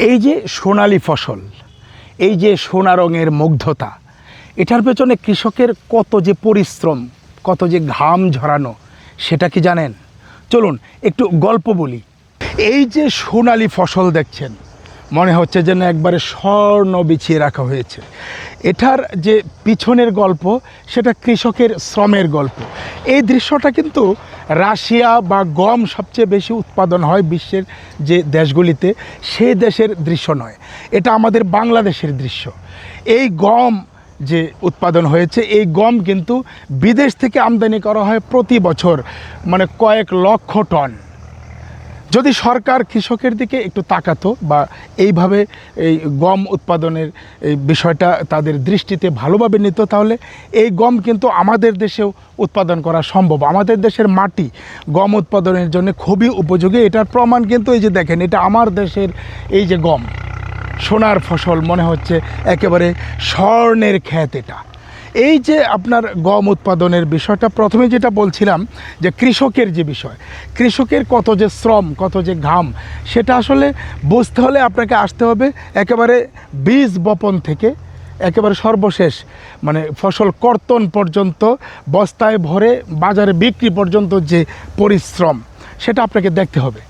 এই যে সোনালী ফসল, এই যে সোনা রঙের মুগ্ধতা, এটার পেছনে কৃষকের কত যে পরিশ্রম, কত যে ঘাম ঝরানো, সেটা কি জানেন? চলুন একটু গল্প বলি। এই যে সোনালী ফসল দেখছেন, মনে হচ্ছে যেন একবারে স্বর্ণ বিছিয়ে রাখা হয়েছে। এটার যে পিছনের গল্প, সেটা কৃষকের শ্রমের গল্প। এই দৃশ্যটা কিন্তু রাশিয়া বা গম সবচেয়ে বেশি উৎপাদন হয় বিশ্বের যে দেশগুলিতে, সেই দেশের দৃশ্য নয়, এটা আমাদের বাংলাদেশের দৃশ্য। এই গম যে উৎপাদন হয়েছে, এই গম কিন্তু বিদেশ থেকে আমদানি করা হয় প্রতি বছর, মানে কয়েক লক্ষ টন। যদি সরকার কৃষকের দিকে একটু তাকাতো বা এইভাবে এই গম উৎপাদনের এই বিষয়টা তাদের দৃষ্টিতে ভালোভাবে নিত, তাহলে এই গম কিন্তু আমাদের দেশেও উৎপাদন করা সম্ভব। আমাদের দেশের মাটি গম উৎপাদনের জন্য খুবই উপযোগী। এটার প্রমাণ কিন্তু এই যে দেখেন, এটা আমার দেশের এই যে গম, সোনার ফসল, মনে হচ্ছে একেবারে স্বর্ণের ক্ষেত। এটা এই যে আপনার গম উৎপাদনের বিষয়টা, প্রথমে যেটা বলছিলাম যে কৃষকের যে বিষয়, কৃষকের কত যে শ্রম, কত যে ঘাম, সেটা আসলে বুঝতে হলে আপনাকে আসতে হবে একেবারে বীজ বপন থেকে একেবারে সর্বশেষ, মানে ফসল কর্তন পর্যন্ত, বস্তায় ভরে বাজারে বিক্রি পর্যন্ত যে পরিশ্রম, সেটা আপনাকে দেখতে হবে।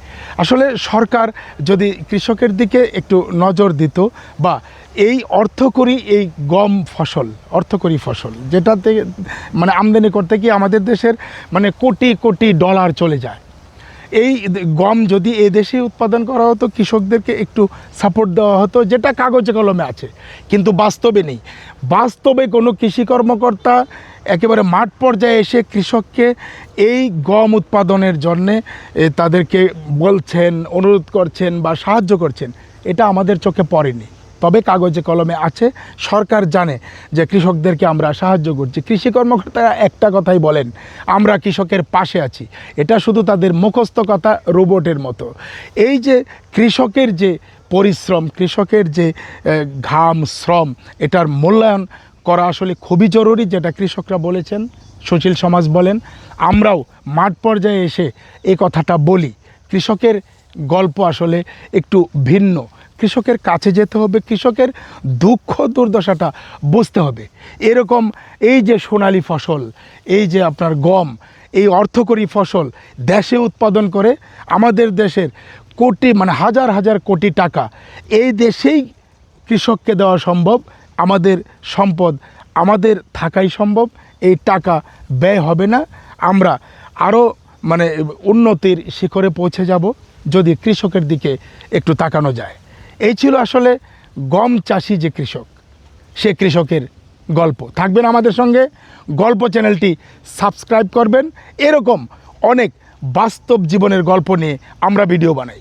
আসলে সরকার যদি কৃষকের দিকে একটু নজর দিত, বা এই অর্থকরী এই গম ফসল, অর্থকরী ফসল যেটাতে মানে আমদানি করতে গিয়ে আমাদের দেশের মানে কোটি কোটি ডলার চলে যায়, এই গম যদি এই দেশে উৎপাদন করা হতো, কৃষকদেরকে একটু সাপোর্ট দেওয়া হতো, যেটা কাগজে কলমে আছে কিন্তু বাস্তবে নেই। বাস্তবে কোনো কৃষি কর্মকর্তা একেবারে মাঠ পর্যায়ে এসে কৃষককে এই গম উৎপাদনের জন্যে তাদেরকে বলছেন, অনুরোধ করছেন বা সাহায্য করছেন, এটা আমাদের চোখে পড়েনি। তবে কাগজে কলমে আছে, সরকার জানে যে কৃষকদেরকে আমরা সাহায্য করছি। কৃষি কর্মকর্তারা একটা কথাই বলেন, আমরা কৃষকের পাশে আছি। এটা শুধু তাদের মুখস্থ কথা, রোবটের মতো। এই যে কৃষকের যে পরিশ্রম, কৃষকের যে ঘাম শ্রম, এটার মূল্যায়ন করা আসলে খুবই জরুরি, যেটা কৃষকরা বলেছেন, সুশীল সমাজ বলেন, আমরাও মাঠ পর্যায়ে এসে এই কথাটা বলি। কৃষকের গল্প আসলে একটু ভিন্ন। কৃষকের কাছে যেতে হবে, কৃষকের দুঃখ দুর্দশাটা বুঝতে হবে। এরকম এই যে সোনালী ফসল, এই যে আপনার গম, এই অর্থকরী ফসল দেশে উৎপাদন করে আমাদের দেশের কোটি, মানে হাজার হাজার কোটি টাকা এই দেশেই কৃষককে দেওয়া সম্ভব। আমাদের সম্পদ আমাদের থাকাই সম্ভব, এই টাকা ব্যয় হবে না। আমরা আরও মানে উন্নতির শিখরে পৌঁছে যাব যদি কৃষকের দিকে একটু তাকানো যায়। এই ছিল আসলে গম চাষি যে কৃষক, সে কৃষকের গল্প। থাকবেন আমাদের সঙ্গে, গল্প চ্যানেলটি সাবস্ক্রাইব করবেন। এরকম অনেক বাস্তব জীবনের গল্প নিয়ে আমরা ভিডিও বানাই।